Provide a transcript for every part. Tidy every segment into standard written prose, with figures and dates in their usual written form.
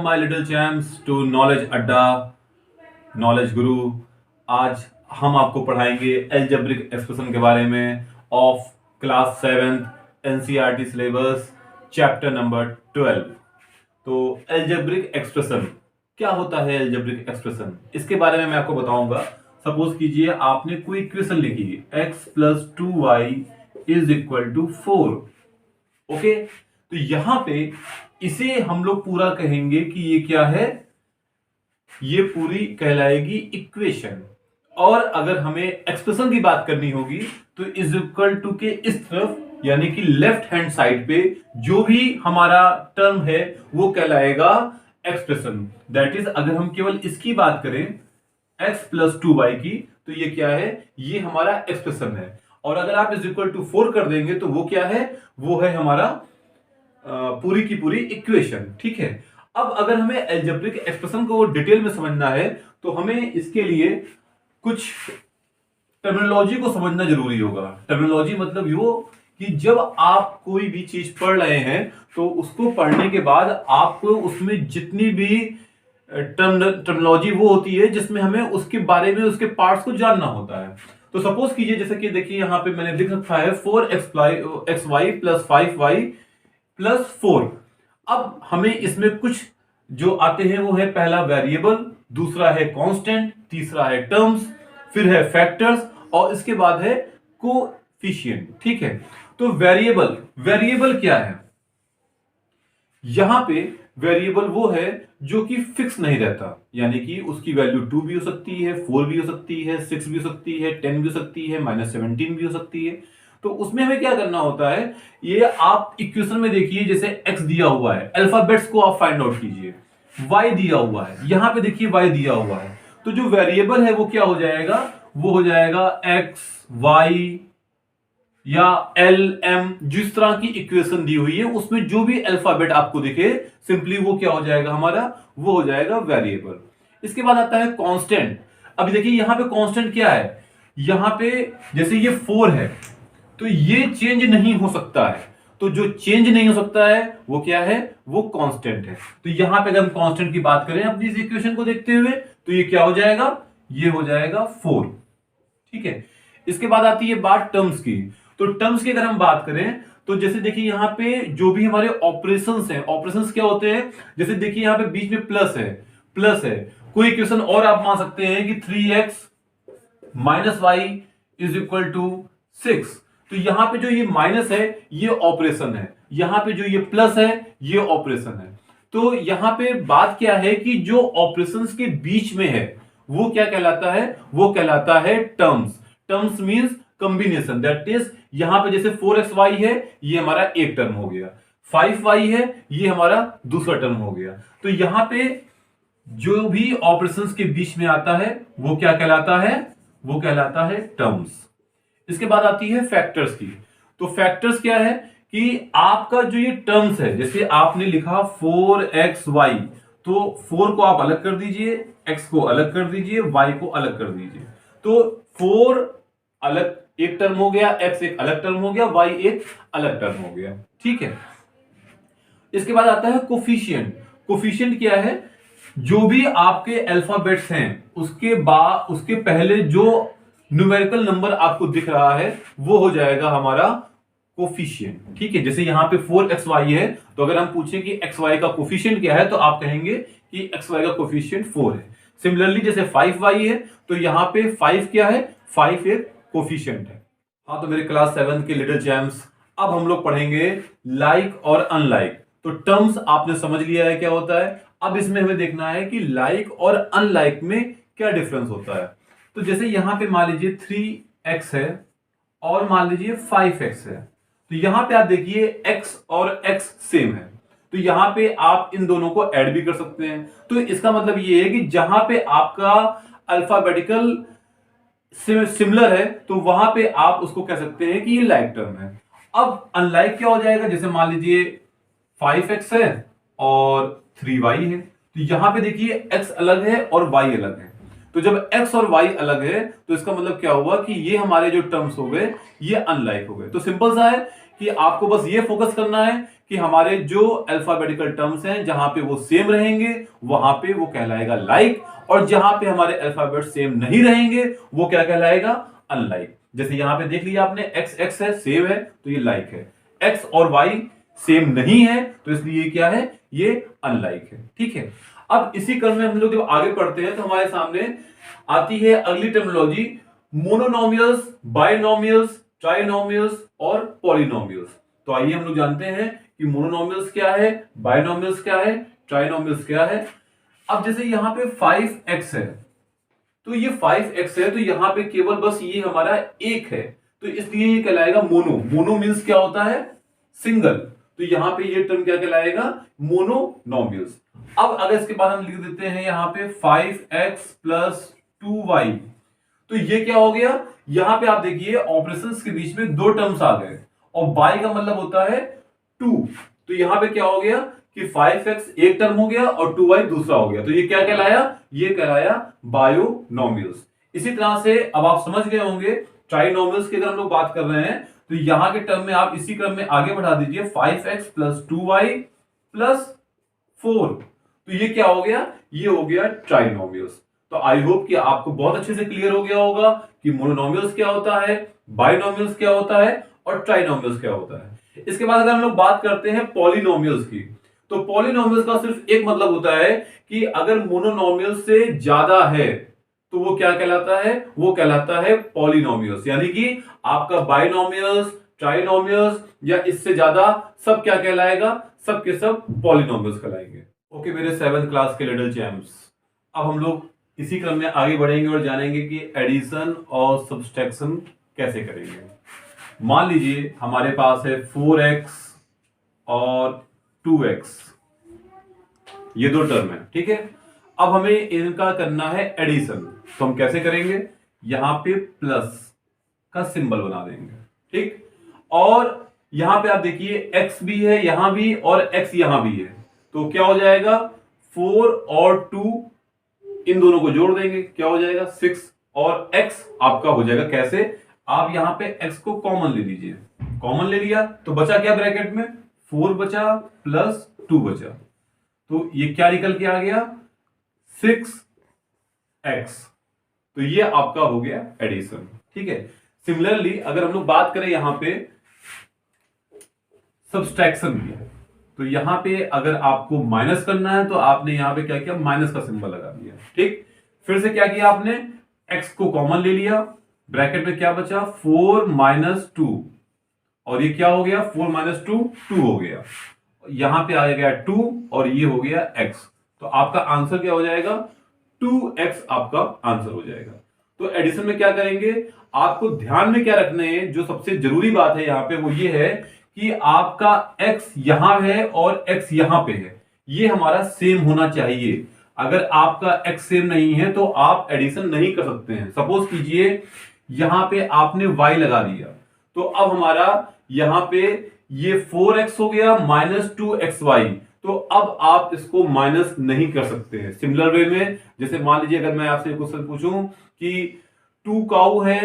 My little champs to Knowledge Adda, Knowledge Guru. आज हम आपको पढ़ाएंगे एल्जेब्रिक एक्सप्रेशन के बारे में of class 7th NCERT syllabus chapter number 12। तो एल्जेब्रिक एक्सप्रेशन क्या होता है? एल्जेब्रिक एक्सप्रेशन इसके बारे में मैं आपको बताऊंगा। सपोज कीजिए आपने कोई इक्वेशन लिखी x + 2y = 4। ओके, तो यहां पे इसे हम लोग पूरा कहेंगे कि ये क्या है, ये पूरी कहलाएगी इक्वेशन। और अगर हमें एक्सप्रेशन की बात करनी होगी तो = के इस तरफ यानी कि लेफ्ट हैंड साइड पे जो भी हमारा टर्म है वो कहलाएगा एक्सप्रेशन। दैट इज अगर हम केवल इसकी बात करें x + 2y की, तो ये क्या है, ये हमारा एक्सप्रेशन है। और अगर आप = 4 कर देंगे तो वो क्या है, वो है हमारा पूरी की पूरी इक्वेशन। ठीक है, अब अगर हमें एल्जेब्रिक एक्सप्रेशन को डिटेल में समझना है तो हमें इसके लिए कुछ टर्मिनोलॉजी को समझना जरूरी होगा। टर्मिनोलॉजी मतलब यो कि जब आप कोई भी चीज पढ़ रहे हैं तो उसको पढ़ने के बाद आपको उसमें जितनी भी टर्मिनोलॉजी वो होती है जिसमें हमें उसके बारे में उसके पार्ट्स को जानना होता है। तो सपोज कीजिए जैसे कि देखिए यहां पे मैंने लिख रखा है 4xy + 5y + 4। अब हमें इसमें कुछ जो आते हैं वो है, पहला वेरिएबल, दूसरा है कांस्टेंट, तीसरा है टर्म्स, फिर है फैक्टर्स और इसके बाद है कोफिशिएंट। ठीक है, तो वेरिएबल क्या है? यहां पे वेरिएबल वो है जो कि फिक्स नहीं रहता, यानी कि उसकी वैल्यू 2 भी हो सकती है, 4 भी हो सकती है, 6 भी हो सकती है, 10 भी हो सकती है, -17 भी हो सकती है। तो उसमें हमें क्या करना होता है, ये आप इक्वेशन में देखिए जैसे x दिया हुआ है, अल्फाबेट्स को आप फाइंड आउट कीजिए। y दिया हुआ है, यहां पे देखिए y दिया हुआ है, तो जो वेरिएबल है वो क्या हो जाएगा, वो हो जाएगा x, y या एल एम। जिस तरह की इक्वेशन दी हुई है उसमें जो भी अल्फाबेट आपको दिखे सिंपली वो क्या हो जाएगा हमारा, वो हो जाएगा वेरिएबल। इसके बाद आता है कांस्टेंट। अब देखिए यहां पे कांस्टेंट क्या है, यहां पे जैसे ये 4 है तो ये चेंज नहीं हो सकता है, तो जो चेंज नहीं हो सकता है वो क्या है, वो कांस्टेंट है। तो यहां पे अगर हम कांस्टेंट की बात करें अपनी इस इक्वेशन को देखते हुए तो ये क्या हो जाएगा, ये हो जाएगा 4। ठीक है, इसके बाद आती है बात टर्म्स की। तो टर्म्स की अगर हम बात करें तो जैसे देखिए यहां पे जो भी हमारे ऑपरेशंस हैं, ऑपरेशंस क्या होते हैं, जैसे देखिए यहां पे बीच में प्लस है। कोई इक्वेशन और आप मान सकते हैं कि 3x - y = 6। तो यहां पे जो ये माइनस है ये ऑपरेशन है, यहां पे जो ये प्लस है ये ऑपरेशन है। तो यहां पे बात क्या है कि जो ऑपरेशंस के बीच में है वो क्या कहलाता है, वो कहलाता है terms. Terms means combination. That is यहां पे जैसे 4xy है ये हमारा एक टर्म हो गया, 5y है ये हमारा दूसरा टर्म हो गया। तो यहां पे जो भी ऑपरेशंस के बीच में आता है वो क्या कहलाता है, वो कहलाता है टर्म्स। इसके बाद आती है फैक्टर्स की। तो फैक्टर्स क्या है कि आपका जो ये टर्म्स है, जैसे आपने लिखा 4xy, तो 4 को आप अलग कर दीजिए, x को अलग कर दीजिए, y को अलग कर दीजिए। तो 4 अलग एक टर्म हो गया, x एक अलग टर्म हो गया, y एक अलग टर्म हो गया। ठीक है, इसके बाद आता है कोफिशिएंट। कोफिशिएंट क्या है, जो भी आपके अल्फाबेट्स हैं उसके पहले जो न्यूमेरिकल नंबर आपको दिख रहा है वो हो जाएगा हमारा कोफिशिएंट। ठीक है, जैसे यहां पे 4xy है तो अगर हम पूछें कि xy का कोफिशिएंट क्या है तो आप कहेंगे कि xy का कोफिशिएंट 4 है। सिमिलरली जैसे 5y है तो यहां पे 5 क्या है, 5 एक कोफिशिएंट है। हाँ, तो मेरे क्लास 7 के लिटिल चैम्प्स, अब हम लोग पढ़ेंगे लाइक और अनलाइक। तो टर्म्स आपने समझ लिया है क्या होता है, अब इसमें हमें देखना है कि लाइक और अनलाइक में क्या डिफरेंस होता है। तो जैसे यहां पे मान लीजिए 3x है और मान लीजिए 5x है, तो यहां पे आप देखिए x और x सेम है, तो यहां पे आप इन दोनों को ऐड भी कर सकते हैं। तो इसका मतलब ये है कि जहां पे आपका अल्फाबेटिकल सिमिलर है तो वहां पे आप उसको कह सकते हैं कि ये लाइक टर्म है। अब अनलाइक क्या हो जाएगा, जैसे मान लीजिए 5x है और 3y है, तो यहां पे देखिए x अलग है और y अलग है, तो जब x और y अलग है तो इसका मतलब क्या हुआ कि ये हमारे जो टर्म्स हो गए ये अनलाइक हो गए। तो सिंपल सा है कि आपको बस ये फोकस करना है कि हमारे जो अल्फाबेटिकल टर्म्स हैं जहां पे वो सेम रहेंगे वहां पे वो कहलाएगा लाइक, और जहां पे हमारे अल्फाबेट सेम नहीं रहेंगे वो क्या कहलाएगा, अनलाइक। जैसे यहां पे देख लिया आपने, एक्स एक्स है, सेम है, तो ये लाइक है। एक्स और वाई सेम नहीं है तो इसलिए ये क्या है, ये अनलाइक है। ठीक है, अब इसी क्रम में हम लोग जब आगे पढ़ते हैं तो हमारे सामने आती है अगली टर्मिनोलॉजी, मोनोनोमियल्स, बाइनोमियल्स, ट्राइनोमियल्स और पॉलिनोमियल्स। तो आइए हम लोग जानते हैं कि मोनोनोमियल्स क्या है, बाइनोमियल्स क्या है, ट्राइनोमियल्स क्या है। अब जैसे यहां पे 5x है, तो ये 5x है तो यहां पे केवल बस ये हमारा एक है, तो इसलिए ये कहलाएगा मोनो। मोनो मीन्स क्या होता है, सिंगल। तो यहां पे ये टर्म क्या कहलाएगा, मोनोनोमियल्स। अब अगर इसके बाद हम लिख देते हैं यहां पे 5x प्लस 2y, तो ये क्या हो गया, यहां पे आप देखिए ऑपरेशंस के बीच में दो टर्म्स आ गए और बाई का मतलब होता है 2। तो यहां पे क्या हो गया कि 5x एक टर्म हो गया और 2y दूसरा हो गया, तो ये क्या कहलाया, ये कहलाया बायोनोमियल्स। इसी तरह से अब आप समझ गए होंगे ट्राइनोमियल्स की अगर हम लोग बात कर रहे हैं तो यहां के टर्म में आप इसी क्रम में आगे बढ़ा दीजिए 5x प्लस 2y प्लस 4, तो ये क्या हो गया, ये हो गया ट्राइनोमियल्स। तो आई होप कि आपको बहुत अच्छे से क्लियर हो गया होगा कि मोनोनोमियल्स क्या होता है, बाइनोमियल्स क्या होता है और ट्राइनोमियल्स क्या होता है। इसके बाद अगर हम लोग बात करते हैं पॉलिनोमियल्स की, तो पॉलिनोमियल्स का सिर्फ एक मतलब होता है कि अगर मोनोनोमियल से ज्यादा है तो वो क्या कहलाता है, वो कहलाता है पॉलिनोमियल्स। यानी कि आपका बाइनोमियल्स, ट्राइनोमियल्स या इससे ज्यादा सब क्या कहलाएगा, सब के सब पॉलिनोमियल्स कहलाएंगे। ओके मेरे 7th क्लास के लिटिल चैम्प्स, अब हम लोग इसी क्रम में आगे बढ़ेंगे और जानेंगे कि एडिशन और सब्सट्रैक्शन कैसे करेंगे। मान लीजिए हमारे पास है 4x और 2x, ये दो टर्म है, ठीक है। अब हमें इनका करना है एडिशन, तो हम कैसे करेंगे, यहां पे प्लस का सिंबल बना देंगे, ठीक। और यहां पे आप देखिए x भी है यहां भी और x यहां भी है, तो क्या हो जाएगा 4 और 2 इन दोनों को जोड़ देंगे, क्या हो जाएगा 6, और x आपका हो जाएगा कैसे, आप यहां पे x को कॉमन ले लीजिए, कॉमन ले लिया तो बचा क्या ब्रैकेट में, 4 बचा प्लस 2 बचा, तो ये क्या निकल के आ गया 6x। तो ये आपका हो गया एडिशन, ठीक है। सिमिलरली अगर हम लोग बात करें यहां पे सब्सट्रैक्शन की, तो यहां पे अगर आपको माइनस करना है तो आपने यहां पे क्या किया, माइनस का सिंबल लगा दिया, ठीक। फिर से क्या किया आपने, x को कॉमन ले लिया, ब्रैकेट में क्या बचा 4 माइनस 2, और ये क्या हो गया 4 माइनस 2 2 हो गया, यहां पे आ गया 2 और ये हो गया x, तो आपका आंसर क्या हो जाएगा 2x आपका आंसर हो जाएगा। तो एडिशन में क्या करेंगे, आपको ध्यान में क्या रखना है, जो सबसे जरूरी बात है यहां पे वो ये है कि आपका x यहां है और x यहां पे है, ये हमारा सेम होना चाहिए। अगर आपका x सेम नहीं है तो आप एडिशन नहीं कर सकते हैं। सपोज कीजिए यहां पे आपने y लगा दिया, तो अब हमारा यहां पे ये 4x हो गया माइनस 2xy, तो अब आप इसको माइनस नहीं कर सकते हैं। सिमिलर वे में जैसे मान लीजिए अगर मैं आपसे क्वेश्चन पूछूं कि 2 काऊ है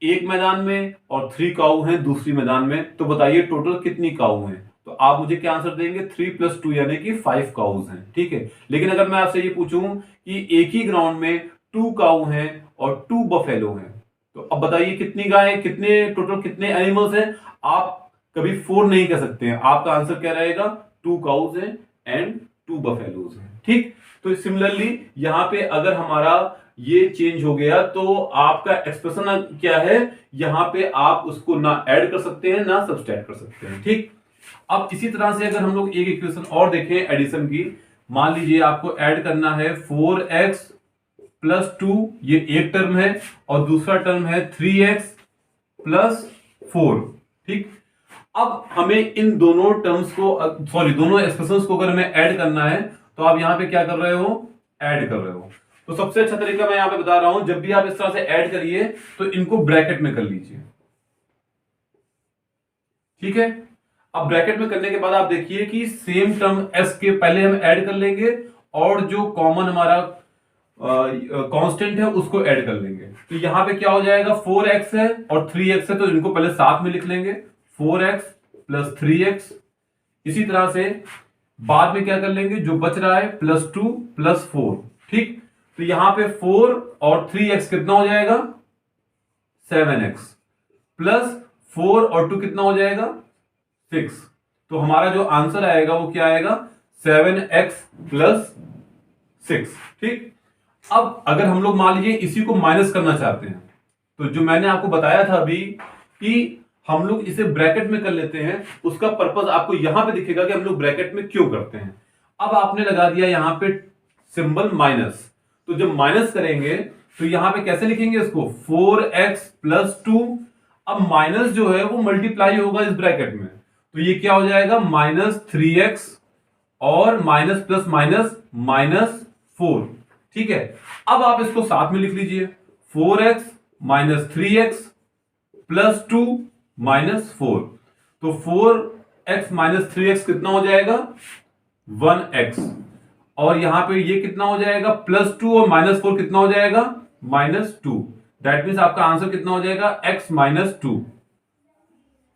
एक मैदान में और 3 काऊ हैं दूसरी मैदान में, तो बताइए टोटल कितनी काऊ हैं, तो आप मुझे क्या आंसर देंगे 3 प्लस 2 यानी कि 5 काउज हैं, ठीक है। लेकिन अगर मैं आपसे ये पूछूं कि एक ही ग्राउंड में 2 काऊ हैं और 2 बफेलो हैं, तो अब बताइए कितनी गाय, कितने टोटल कितने एनिमल्स हैं, आप कभी 4 नहीं कह सकते हैं, आपका आंसर क्या रहेगा 2 काउज हैं एंड 2 बफेलोज हैं, ठीक। तो सिमिलरली यहां पे अगर हमारा ये चेंज हो गया तो आपका एक्सप्रेशन क्या है, यहां पे आप उसको ना ऐड कर सकते हैं ना सब्सट्रैक्ट कर सकते हैं, ठीक। अब इसी तरह से अगर हम लोग एक इक्वेशन और देखें एडिशन की, मान लीजिए आपको ऐड करना है 4x प्लस 2, ये एक टर्म है, और दूसरा टर्म है 3x प्लस 4, ठीक। अब हमें इन दोनों टर्म्स को दोनों एक्सप्रेशंस को अगर हमें ऐड करना है तो आप यहां पे क्या कर रहे हो, ऐड कर रहे हो। तो सबसे अच्छा तरीका मैं यहां पे बता रहा हूं, जब भी आप इस तरह से ऐड करिए तो इनको ब्रैकेट में कर लीजिए, ठीक है। अब ब्रैकेट में करने के बाद आप देखिए कि सेम टर्म s के पहले हम ऐड कर लेंगे और जो कॉमन हमारा कांस्टेंट है उसको ऐड कर लेंगे। तो यहां पे क्या हो जाएगा, 4x है और 3x है, तो इनको पहले साथ में लिख लेंगे, 4x प्लस 3x। इसी तरह से बाद में क्या कर लेंगे, जो बच रहा है +2 + 4, ठीक। तो यहां पे 4 और 3x कितना हो जाएगा, 7x, प्लस 4 और 2 कितना हो जाएगा, 6। तो हमारा जो आंसर आएगा वो क्या आएगा, 7x + 6, ठीक। अब अगर हम लोग मान लीजिए इसी को माइनस करना चाहते हैं, तो जो मैंने आपको बताया था अभी कि हम लोग इसे ब्रैकेट में कर लेते हैं, उसका पर्पस आपको यहां पे दिखेगा कि हम लोग ब्रैकेट में क्यों करते हैं। अब आपने लगा दिया यहां पे सिंबल माइनस, तो जब माइनस करेंगे तो यहां पे कैसे लिखेंगे इसको, 4x + 2। अब माइनस जो है वो मल्टीप्लाई होगा इस ब्रैकेट में, तो ये क्या हो जाएगा, -3x और माइनस प्लस माइनस -4, ठीक है। अब आप इसको साथ में लिख लीजिए, 4x - 3x + 2 - 4। तो 4x - 3x कितना हो जाएगा, 1x। और यहां पे ये कितना हो जाएगा, +2 और -4 कितना हो जाएगा, -2। दैट मीन्स आपका आंसर कितना हो जाएगा, x - 2,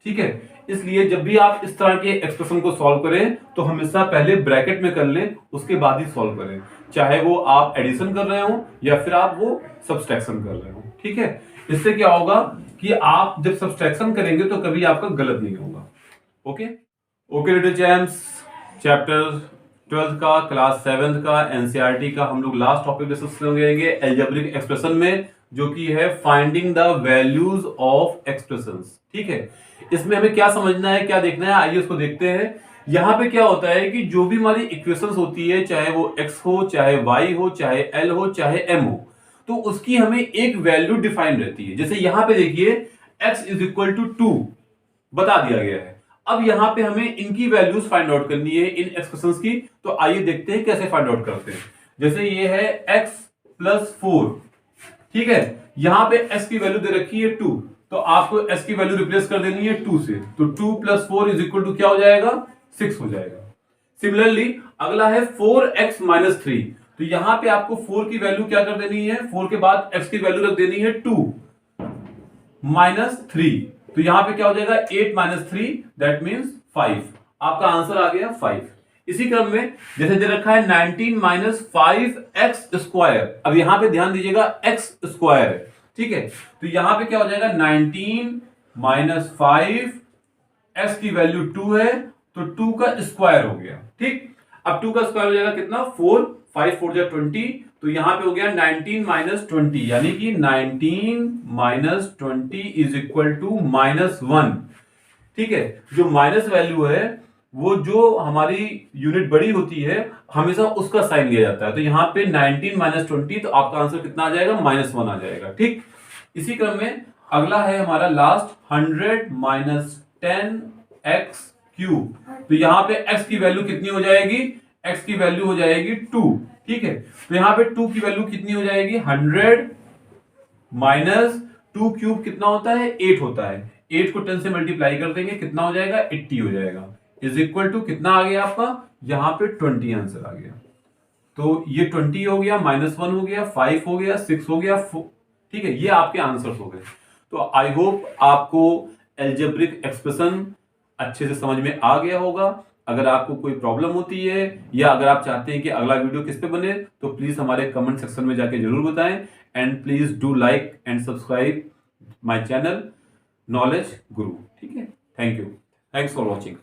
ठीक है। इसलिए जब भी आप इस तरह के एक्सप्रेशन को सॉल्व करें तो हमेशा पहले ब्रैकेट में कर लें, उसके बाद ही सॉल्व करें, चाहे वो आप एडिशन कर रहे हो या फिर आप वो सब्सट्रैक्शन कर रहे हो, ठीक है। इससे क्या होगा कि आप जब सब्सट्रैक्शन करेंगे तो कभी आपका गलत नहीं होगा। ओके लिटिल चैम्प्स, चैप्टर 12 का क्लास 7 का एनसीईआरटी का हम लोग लास्ट टॉपिक डिस्कस करेंगे एल्जेब्रिक एक्सप्रेशन में, जो कि है finding the values of expressions, ठीक है। इसमें हमें क्या समझना है, क्या देखना है, आइए उसको देखते हैं। यहां पे क्या होता है कि जो भी हमारी इक्वेशंस होती है, चाहे वो x हो, चाहे y हो, चाहे l हो, चाहे m हो, तो उसकी हमें एक वैल्यू डिफाइन रहती है। जैसे यहां पे देखिए x = 2 बता दिया गया है। अब यहां पे हमें इनकी वैल्यूज फाइंड आउट करनी है, इन एक्सप्रेशंस की। तो आइए देखते हैं कैसे फाइंड आउट करते हैं। जैसे ये है x + 4, ठीक है। यहां पे x की वैल्यू दे रखी है 2, तो आपको s की वैल्यू रिप्लेस कर देनी है 2 से, तो 2 + 4 = क्या हो जाएगा, 6 हो जाएगा। सिमिलरली अगला है 4x - 3, तो यहां पे आपको 4 की वैल्यू क्या कर देनी है, 4 के बाद x की वैल्यू रख देनी है 2 - 3, तो यहां पे क्या हो जाएगा, 8 - 3 दैट मींस 5। आपका आंसर आ गया 5। इसी क्रम में जैसे दे रखा है 19 - 5x², अब यहां पे ध्यान दीजिएगा x² है, ठीक है। तो यहां पे क्या हो जाएगा, 19 - 5, x की वैल्यू 2 है, तो 2 का स्क्वायर हो गया, ठीक। अब 2 का स्क्वायर हो जाएगा कितना, 4, 5 4 जा 20, तो यहां पे हो गया 19 - 20, यानी कि 19 - 20 = -1, ठीक है। जो माइनस वैल्यू है वो जो हमारी यूनिट बड़ी होती है हमेशा उसका साइन लिया जाता है। तो यहां पे 19 - 20, तो आपका आंसर कितना आ जाएगा, -1 आ जाएगा, ठीक। इसी क्रम में अगला है हमारा लास्ट 100 - 10x³, तो यहां पे x की वैल्यू कितनी हो जाएगी, x की वैल्यू हो जाएगी 2, ठीक है। तो यहां पे 2 की वैल्यू कितनी हो जाएगी, 100 - 2³ कितना होता है, 8 होता है। 8 को 10 से मल्टीप्लाई कर देंगे, कितना हो जाएगा, 80 हो जाएगा, = कितना आ गया आपका, यहां पे 20 आंसर आ गया। तो ये 20 हो गया, -1 हो गया, 5 हो गया, 6 हो गया, ठीक है। ये आपके आंसर्स हो गए। तो आई होप आपको एल्जेब्रिक एक्सप्रेशन अच्छे से समझ में आ गया होगा। अगर आपको कोई प्रॉब्लम होती है या अगर आप चाहते हैं कि अगला वीडियो किस पे बने, तो प्लीज हमारे कमेंट सेक्शन में जाके जरूर बताएं। And please do like and subscribe my channel knowledge गुरु, ठीक है। Thank you, thanks for watching.